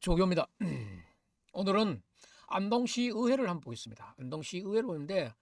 조교입니다. 오늘은 안동시 의회를 한번 보겠습니다. 안동시 의회를 보는데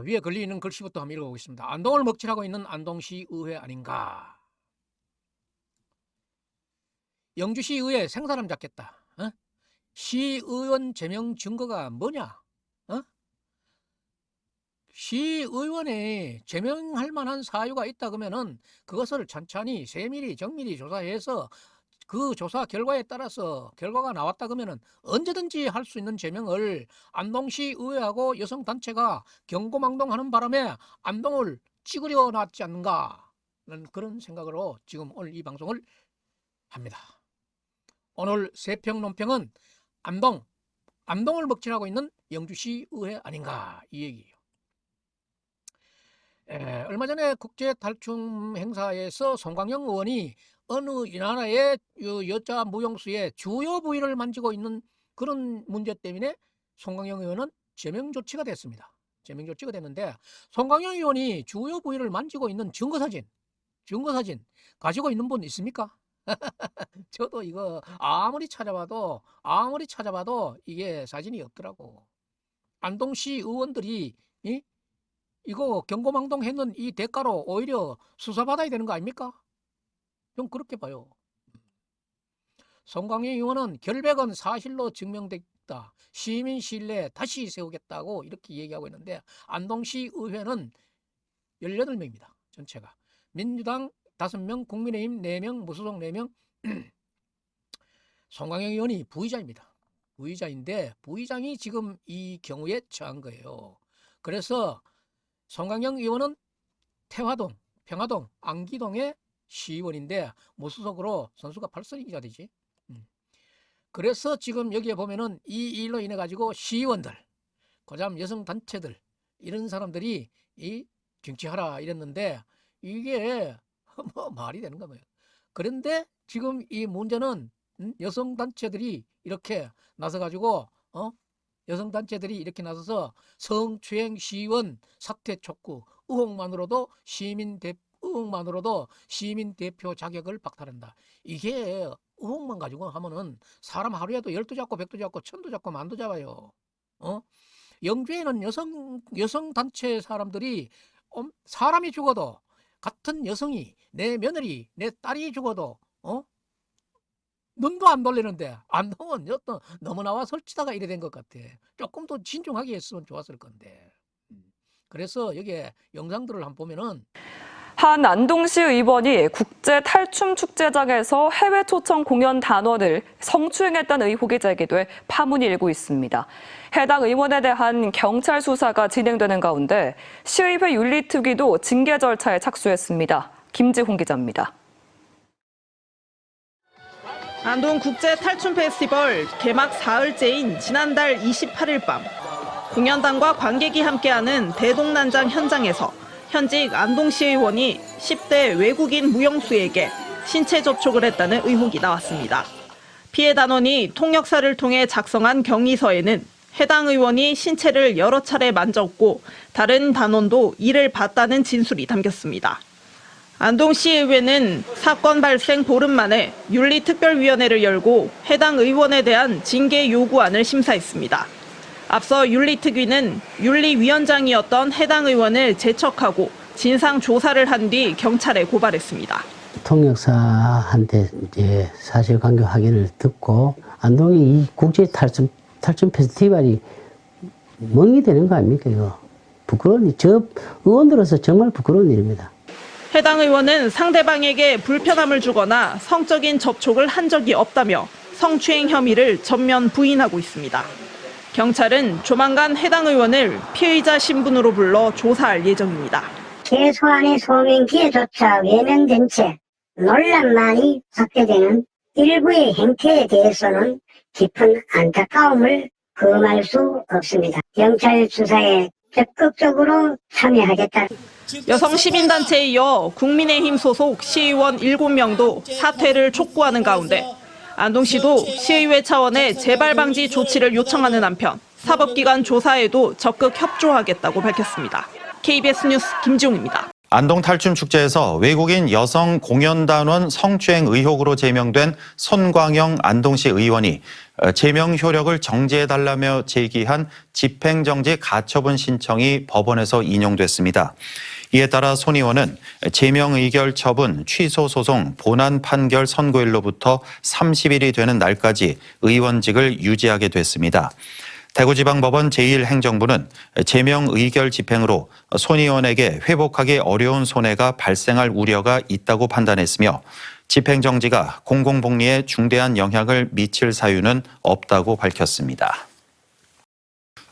위에 걸려있는 글씨부터 한번 읽어보겠습니다. 안동을 먹칠하고 있는 안동시 의회 아닌가. 영주시 의회 생사람 잡겠다. 시의원 제명 증거가 뭐냐? 시의원에 제명할 만한 사유가 있다 그러면은 그것을 천천히 세밀히 정밀히 조사해서 그 조사 결과에 따라서 결과가 나왔다 그러면은 언제든지 할 수 있는 제명을 안동시 의회하고 여성단체가 경고망동하는 바람에 안동을 찌그려 놨지 않는가 하는 그런 생각으로 지금 오늘 이 방송을 합니다. 오늘 세평 논평은 안동을 먹칠하고 있는 영주시 의회 아닌가 이 얘기예요. 얼마 전에 국제탈춤 행사에서 송광영 의원이 어느 이 나라의 여자 무용수의 주요 부위를 만지고 있는 그런 문제 때문에 송광영 의원은 제명 조치가 됐습니다. 제명 조치가 됐는데 송광영 의원이 주요 부위를 만지고 있는 증거사진 가지고 있는 분 있습니까? 저도 이거 아무리 찾아봐도 이게 사진이 없더라고. 안동시 의원들이 이거 경고망동 했는 이 대가로 오히려 수사받아야 되는 거 아닙니까? 좀 그렇게 봐요. 송광영 의원은 결백은 사실로 증명됐다. 시민 신뢰 다시 세우겠다고 이렇게 얘기하고 있는데 안동시 의회는 18명입니다. 전체가. 민주당 5명, 국민의힘 4명, 무소속 4명. 송광영 의원이 부의장입니다. 부의장인데 부의장이 지금 이 경우에 처한 거예요. 그래서 송광영 의원은 태화동, 평화동, 안기동의 시의원인데 무소속으로 선수가 8선이 기자 되지. 그래서 지금 여기에 보면은 이 일로 인해 가지고 시의원들, 고참 여성단체들 이런 사람들이 정치하라 이랬는데 이게 뭐 말이 되는가 봐요. 그런데 지금 이 문제는 여성단체들이 이렇게 나서 가지고 여성단체들이 이렇게 나서서 성추행 시의원 사퇴 촉구 의혹만으로도 시민 대표 자격을 박탈한다. 이게 의혹만 가지고 하면은 사람 하루에도 10도 잡고 100도 잡고 1000도 잡고 10,000도 잡아요. 영주에는 여성단체 사람들이 사람이 죽어도 같은 여성이 내 며느리 내 딸이 죽어도 눈도 안 돌리는데 안동은 너무 나와 설치다가 이래 된 것 같아. 조금 더 신중하게 했으면 좋았을 건데. 그래서 여기에 영상들을 한번 보면은 한 안동시 의원이 국제 탈춤 축제장에서 해외 초청 공연 단원을 성추행했다는 의혹이 제기돼 파문이 일고 있습니다. 해당 의원에 대한 경찰 수사가 진행되는 가운데 시의회 윤리특위도 징계 절차에 착수했습니다. 김지홍 기자입니다. 안동 국제 탈춤 페스티벌 개막 사흘째인 지난달 28일 밤 공연단과 관객이 함께하는 대동난장 현장에서 현직 안동시 의원이 10대 외국인 무용수에게 신체 접촉을 했다는 의혹이 나왔습니다. 피해 단원이 통역사를 통해 작성한 경위서에는 해당 의원이 신체를 여러 차례 만졌고 다른 단원도 이를 봤다는 진술이 담겼습니다. 안동시의회는 사건 발생 보름 만에 윤리특별위원회를 열고 해당 의원에 대한 징계 요구안을 심사했습니다. 앞서 윤리특위는 윤리위원장이었던 해당 의원을 제척하고 진상조사를 한 뒤 경찰에 고발했습니다. 통역사한테 이제 사실관계 확인을 듣고 안동이 이 국제 탈춤 페스티벌이 멍이 되는 거 아닙니까 이거? 부끄러운 일, 저 의원들로서 정말 부끄러운 일입니다. 해당 의원은 상대방에게 불편함을 주거나 성적인 접촉을 한 적이 없다며 성추행 혐의를 전면 부인하고 있습니다. 경찰은 조만간 해당 의원을 피의자 신분으로 불러 조사할 예정입니다. 최소한의 소명 기회조차 외면된 채 논란만이 확대되는 일부의 행태에 대해서는 깊은 안타까움을 금할 수 없습니다. 경찰 수사에 적극적으로 참여하겠다. 여성 시민단체에 이어 국민의힘 소속 시의원 7명도 사퇴를 촉구하는 가운데 안동시도 시의회 차원의 재발 방지 조치를 요청하는 한편 사법기관 조사에도 적극 협조하겠다고 밝혔습니다. KBS 뉴스 김지웅입니다. 안동 탈춤 축제에서 외국인 여성 공연단원 성추행 의혹으로 제명된 손광영 안동시 의원이 제명 효력을 정지해달라며 제기한 집행정지 가처분 신청이 법원에서 인용됐습니다. 이에 따라 손 의원은 제명 의결 처분 취소 소송 본안 판결 선고일로부터 30일이 되는 날까지 의원직을 유지하게 됐습니다. 대구지방법원 제1행정부는 제명 의결 집행으로 손 의원에게 회복하기 어려운 손해가 발생할 우려가 있다고 판단했으며 집행정지가 공공복리에 중대한 영향을 미칠 사유는 없다고 밝혔습니다.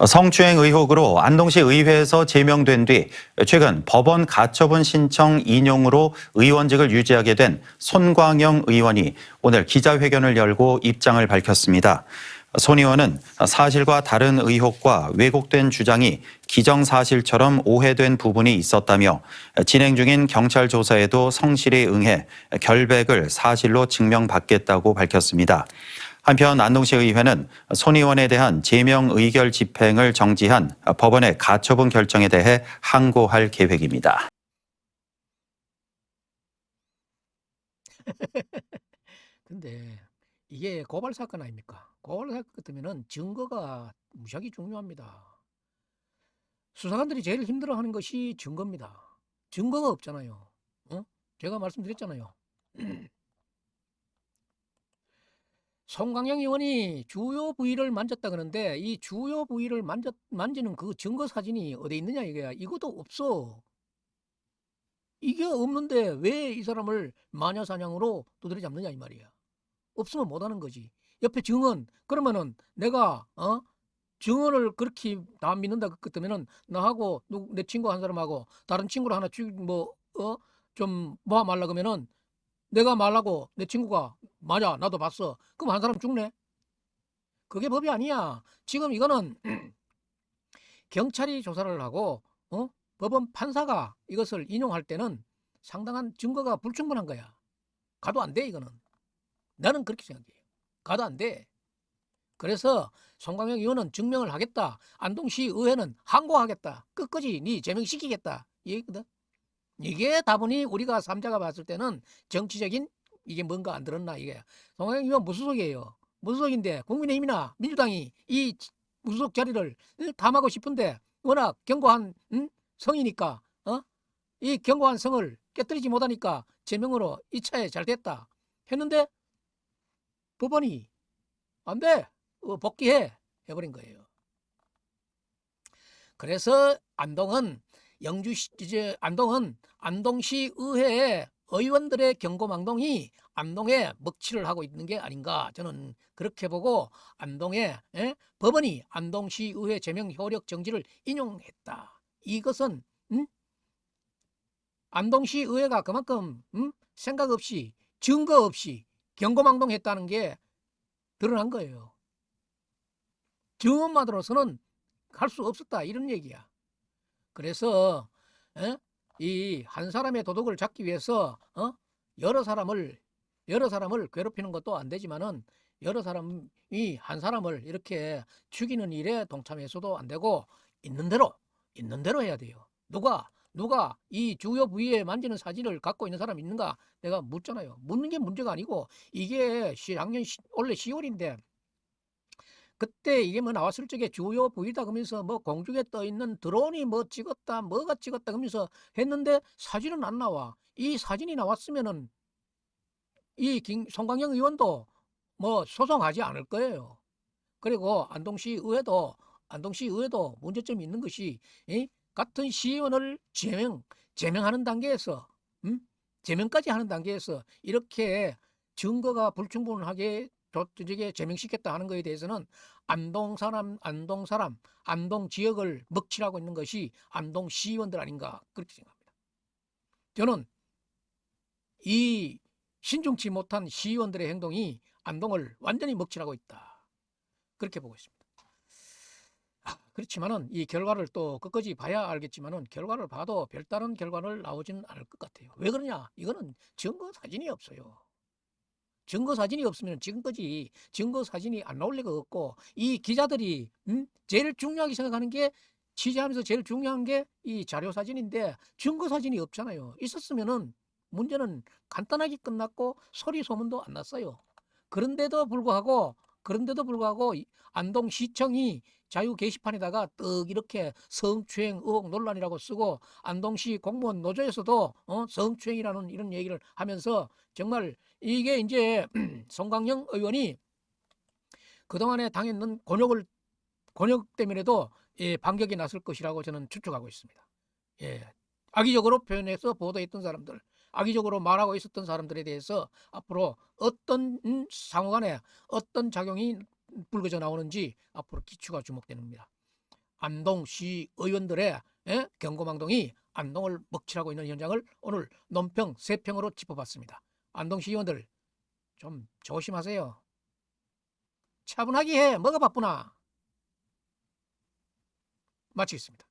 성추행 의혹으로 안동시 의회에서 제명된 뒤 최근 법원 가처분 신청 인용으로 의원직을 유지하게 된 손광영 의원이 오늘 기자회견을 열고 입장을 밝혔습니다. 손 의원은 사실과 다른 의혹과 왜곡된 주장이 기정사실처럼 오해된 부분이 있었다며 진행 중인 경찰 조사에도 성실히 응해 결백을 사실로 증명받겠다고 밝혔습니다. 한편 안동시 의회는 손 의원에 대한 제명 의결 집행을 정지한 법원의 가처분 결정에 대해 항고할 계획입니다. 근데 이게 고발 사건 아닙니까? 고발 사건 같으면은 증거가 무지하게 중요합니다. 수사관들이 제일 힘들어하는 것이 증거입니다. 증거가 없잖아요. 제가 말씀드렸잖아요. 송광영 의원이 주요 부위를 만졌다 그러는데 이 주요 부위를 만지는 그 증거 사진이 어디 있느냐 이거야. 이것도 없어. 이게 없는데 왜 이 사람을 마녀사냥으로 두드려 잡느냐 이 말이야. 없으면 못하는 거지. 옆에 증언 그러면은 내가 증언을 그렇게 다 믿는다 그러면은 나하고 내 친구 한 사람하고 다른 친구를 하나 좀 모아 말라 그러면은 내가 말하고 내 친구가 맞아 나도 봤어. 그럼 한 사람 죽네. 그게 법이 아니야. 지금 이거는 경찰이 조사를 하고 법원 판사가 이것을 인용할 때는 상당한 증거가 불충분한 거야. 가도 안 돼 이거는. 나는 그렇게 생각해요. 가도 안 돼. 그래서 송광영 의원은 증명을 하겠다. 안동시 의회는 항고하겠다. 끝까지 네 제명시키겠다. 이 얘기거든. 이게 다분히 우리가 삼자가 봤을 때는 정치적인 이게 뭔가 안 들었나 이게. 송광영 의원 무소속이에요. 무소속인데 국민의힘이나 민주당이 이 무소속 자리를 탐하고 싶은데 워낙 견고한 성이니까 이 견고한 성을 깨뜨리지 못하니까 제명으로 이 차에 잘 됐다 했는데 법원이 안 돼. 복귀해 해버린 거예요. 그래서 안동은 안동시 의회의 의원들의 경고망동이 안동에 먹칠을 하고 있는 게 아닌가 저는 그렇게 보고 법원이 안동시 의회 제명 효력 정지를 인용했다. 이것은 안동시 의회가 그만큼 생각 없이 증거 없이 경고망동했다는 게 드러난 거예요. 증언만으로서는 할 수 없었다 이런 얘기야. 그래서 이 한 사람의 도덕을 잡기 위해서 여러 사람을 괴롭히는 것도 안 되지만은 여러 사람이 한 사람을 이렇게 죽이는 일에 동참해서도 안 되고 있는 대로 해야 돼요. 누가 이 주요 부위에 만지는 사진을 갖고 있는 사람 있는가 내가 묻잖아요. 묻는 게 문제가 아니고 이게 작년 원래 10월인데 그때 이게 뭐 나왔을 적에 주요 부위다 그러면서 뭐 공중에 떠 있는 드론이 뭐 찍었다 뭐가 찍었다 그러면서 했는데 사진은 안 나와. 이 사진이 나왔으면은 이 송광영 의원도 뭐 소송하지 않을 거예요. 그리고 안동시 의회도 문제점이 있는 것이 같은 시의원을 제명하는 단계에서 제명까지 하는 단계에서 이렇게 증거가 불충분하게 제명시켰다 하는 것에 대해서는 안동 지역을 먹칠하고 있는 것이 안동 시의원들 아닌가 그렇게 생각합니다. 저는 이 신중치 못한 시의원들의 행동이 안동을 완전히 먹칠하고 있다. 그렇게 보고 있습니다. 그렇지만은 이 결과를 또 끝까지 봐야 알겠지만은 결과를 봐도 별다른 결과를 나오지는 않을 것 같아요. 왜 그러냐? 이거는 증거 사진이 없어요. 증거 사진이 없으면 지금까지 증거 사진이 안 나올 리가 없고 이 기자들이 제일 중요하게 생각하는 게 취재하면서 제일 중요한 게 이 자료 사진인데 증거 사진이 없잖아요. 있었으면은 문제는 간단하게 끝났고 소리 소문도 안 났어요. 그런데도 불구하고 안동시청이 자유 게시판에다가 떡 이렇게 성추행 의혹 논란이라고 쓰고 안동시 공무원 노조에서도 성추행이라는 이런 얘기를 하면서 정말 이게 이제 송광영 의원이 그동안에 당했는 곤욕 때문에도 반격이 났을 것이라고 저는 추측하고 있습니다. 예. 악의적으로 표현해서 보도했던 사람들, 악의적으로 말하고 있었던 사람들에 대해서 앞으로 어떤 상호간에 어떤 작용이 불거져 나오는지 앞으로 기추가 주목됩니다. 안동시 의원들의 경고망동이 안동을 먹칠하고 있는 현장을 오늘 논평 3평으로 짚어봤습니다. 안동시 의원들 좀 조심하세요. 차분하게 해. 뭐가 바쁘나. 마치겠습니다.